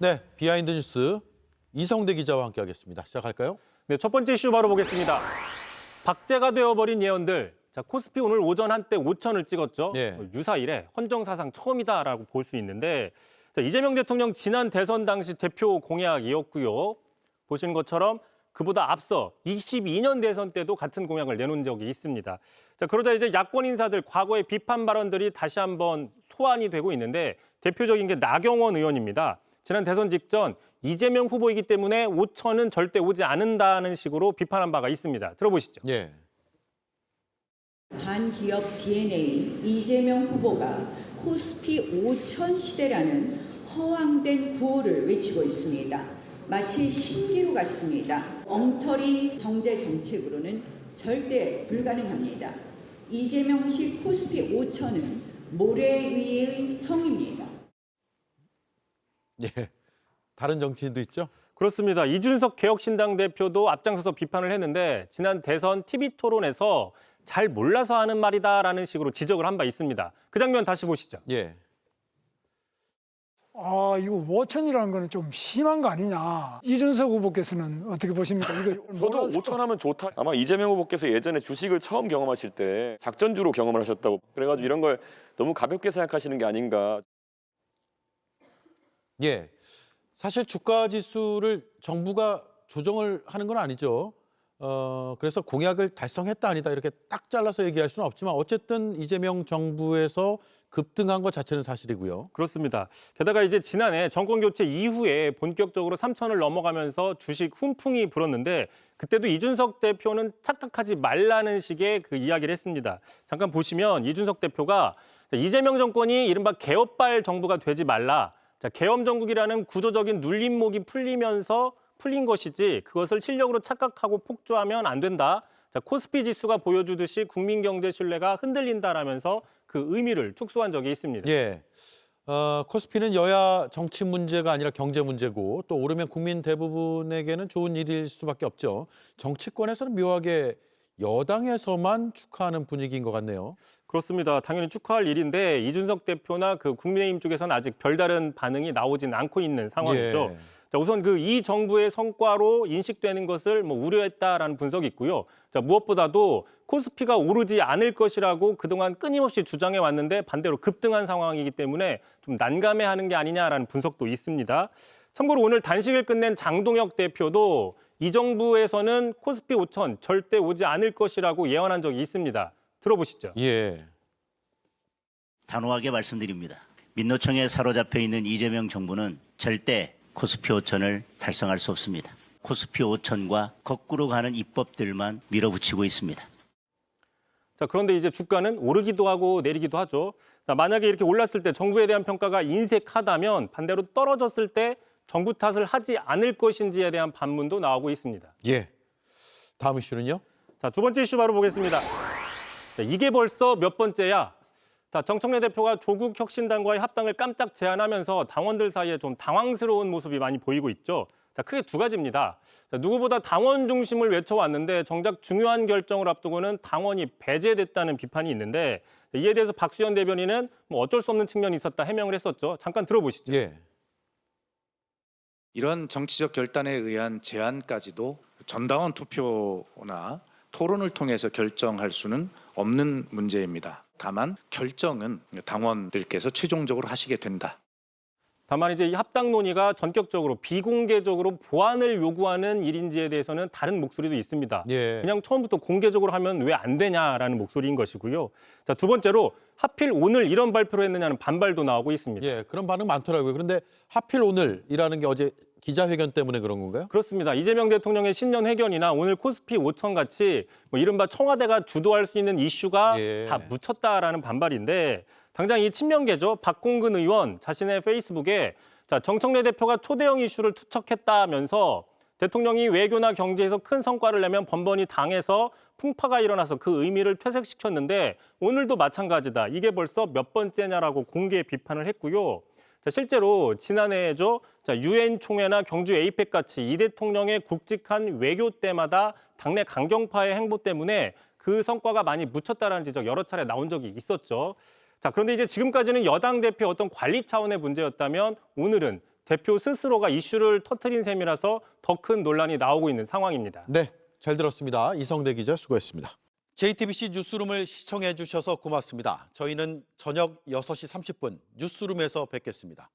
네, 비하인드 뉴스 이성대 기자와 함께하겠습니다. 시작할까요? 네, 첫 번째 이슈 바로 보겠습니다. 박제가 되어버린 예언들. 자, 코스피 오늘 오전 한때 5천을 찍었죠. 예. 유사 이래 헌정사상 처음이다라고 볼 수 있는데 자, 이재명 대통령 지난 대선 당시 대표 공약이었고요. 보시는 것처럼 그보다 앞서 22년 대선 때도 같은 공약을 내놓은 적이 있습니다. 자, 그러자 이제 야권 인사들 과거의 비판 발언들이 다시 한번 소환이 되고 있는데 대표적인 게 나경원 의원입니다. 지난 대선 직전 이재명 후보이기 때문에 5천은 절대 오지 않는다는 식으로 비판한 바가 있습니다. 들어보시죠. 예. 반기업 DNA 이재명 후보가 코스피 5천 시대라는 허황된 구호를 외치고 있습니다. 마치 신기루 같습니다. 엉터리 경제 정책으로는 절대 불가능합니다. 이재명식 코스피 5천은 모래 위의 성입니다. 예. 다른 정치인도 있죠? 그렇습니다. 이준석 개혁신당 대표도 앞장서서 비판을 했는데 지난 대선 TV토론에서 잘 몰라서 하는 말이다라는 식으로 지적을 한 바 있습니다. 그 장면 다시 보시죠. 예. 이거 5천이라는 거는 좀 심한 거 아니냐. 이준석 후보께서는 어떻게 보십니까? 이거 저도 5천 하면 좋다. 아마 이재명 후보께서 예전에 주식을 처음 경험하실 때 작전주로 경험을 하셨다고. 그래가지고 이런 걸 너무 가볍게 생각하시는 게 아닌가. 예. 사실 주가 지수를 정부가 조정을 하는 건 아니죠. 그래서 공약을 달성했다 아니다 이렇게 딱 잘라서 얘기할 수는 없지만 어쨌든 이재명 정부에서 급등한 것 자체는 사실이고요. 그렇습니다. 게다가 이제 지난해 정권 교체 이후에 본격적으로 3천을 넘어가면서 주식 훈풍이 불었는데 그때도 이준석 대표는 착각하지 말라는 식의 그 이야기를 했습니다. 잠깐 보시면 이준석 대표가 이재명 정권이 이른바 개업발 정부가 되지 말라. 자, 계엄정국이라는 구조적인 눌림목이 풀린 것이지 그것을 실력으로 착각하고 폭주하면 안 된다. 자, 코스피 지수가 보여주듯이 국민 경제 신뢰가 흔들린다라면서 그 의미를 축소한 적이 있습니다. 예. 코스피는 여야 정치 문제가 아니라 경제 문제고 또 오르면 국민 대부분에게는 좋은 일일 수밖에 없죠. 정치권에서는 묘하게 여당에서만 축하하는 분위기인 것 같네요. 그렇습니다. 당연히 축하할 일인데 이준석 대표나 그 국민의힘 쪽에서는 아직 별다른 반응이 나오진 않고 있는 상황이죠. 예. 자, 우선 그 이 정부의 성과로 인식되는 것을 우려했다라는 분석이 있고요. 자, 무엇보다도 코스피가 오르지 않을 것이라고 그동안 끊임없이 주장해 왔는데 반대로 급등한 상황이기 때문에 좀 난감해하는 게 아니냐라는 분석도 있습니다. 참고로 오늘 단식을 끝낸 장동혁 대표도 이 정부에서는 코스피 5천 절대 오지 않을 것이라고 예언한 적이 있습니다. 들어보시죠. 예. 단호하게 말씀드립니다. 민노총에 사로잡혀 있는 이재명 정부는 절대 코스피 5천을 달성할 수 없습니다. 코스피 5천과 거꾸로 가는 입법들만 밀어붙이고 있습니다. 자, 그런데 이제 주가는 오르기도 하고 내리기도 하죠. 자, 만약에 이렇게 올랐을 때 정부에 대한 평가가 인색하다면 반대로 떨어졌을 때 정부 탓을 하지 않을 것인지에 대한 반문도 나오고 있습니다. 예. 다음 이슈는요? 자, 두 번째 이슈 바로 보겠습니다. 자, 이게 벌써 몇 번째야? 자, 정청래 대표가 조국 혁신당과의 합당을 깜짝 제안하면서 당원들 사이에 좀 당황스러운 모습이 많이 보이고 있죠. 자, 크게 두 가지입니다. 자, 누구보다 당원 중심을 외쳐왔는데 정작 중요한 결정을 앞두고는 당원이 배제됐다는 비판이 있는데 이에 대해서 박수현 대변인은 어쩔 수 없는 측면이 있었다 해명을 했었죠. 잠깐 들어보시죠. 예. 이런 정치적 결단에 의한 제안까지도 전당원 투표나 토론을 통해서 결정할 수는 없는 문제입니다. 다만 결정은 당원들께서 최종적으로 하시게 된다. 다만 이제 이 합당 논의가 전격적으로 비공개적으로 보완을 요구하는 일인지에 대해서는 다른 목소리도 있습니다. 예. 그냥 처음부터 공개적으로 하면 왜 안 되냐라는 목소리인 것이고요. 자, 두 번째로 하필 오늘 이런 발표를 했느냐는 반발도 나오고 있습니다. 예. 그런 반응 많더라고요. 그런데 하필 오늘이라는 게 어제 기자회견 때문에 그런 건가요? 그렇습니다. 이재명 대통령의 신년 회견이나 오늘 코스피 5천 같이 이른바 청와대가 주도할 수 있는 이슈가 예. 다 묻혔다라는 반발인데 당장 이 친명계죠. 박홍근 의원 자신의 페이스북에 자, 정청래 대표가 초대형 이슈를 투척했다면서 대통령이 외교나 경제에서 큰 성과를 내면 번번이 당에서 풍파가 일어나서 그 의미를 퇴색시켰는데 오늘도 마찬가지다. 이게 벌써 몇 번째냐라고 공개 비판을 했고요. 자, 실제로 지난해에죠. 자, 유엔 총회나 경주 에이펙 같이 이 대통령의 굵직한 외교 때마다 당내 강경파의 행보 때문에 그 성과가 많이 묻혔다라는 지적 여러 차례 나온 적이 있었죠. 자, 그런데 이제 지금까지는 여당 대표 어떤 관리 차원의 문제였다면 오늘은 대표 스스로가 이슈를 터뜨린 셈이라서 더 큰 논란이 나오고 있는 상황입니다. 네, 잘 들었습니다. 이성대 기자 수고했습니다. JTBC 뉴스룸을 시청해 주셔서 고맙습니다. 저희는 저녁 6시 30분 뉴스룸에서 뵙겠습니다.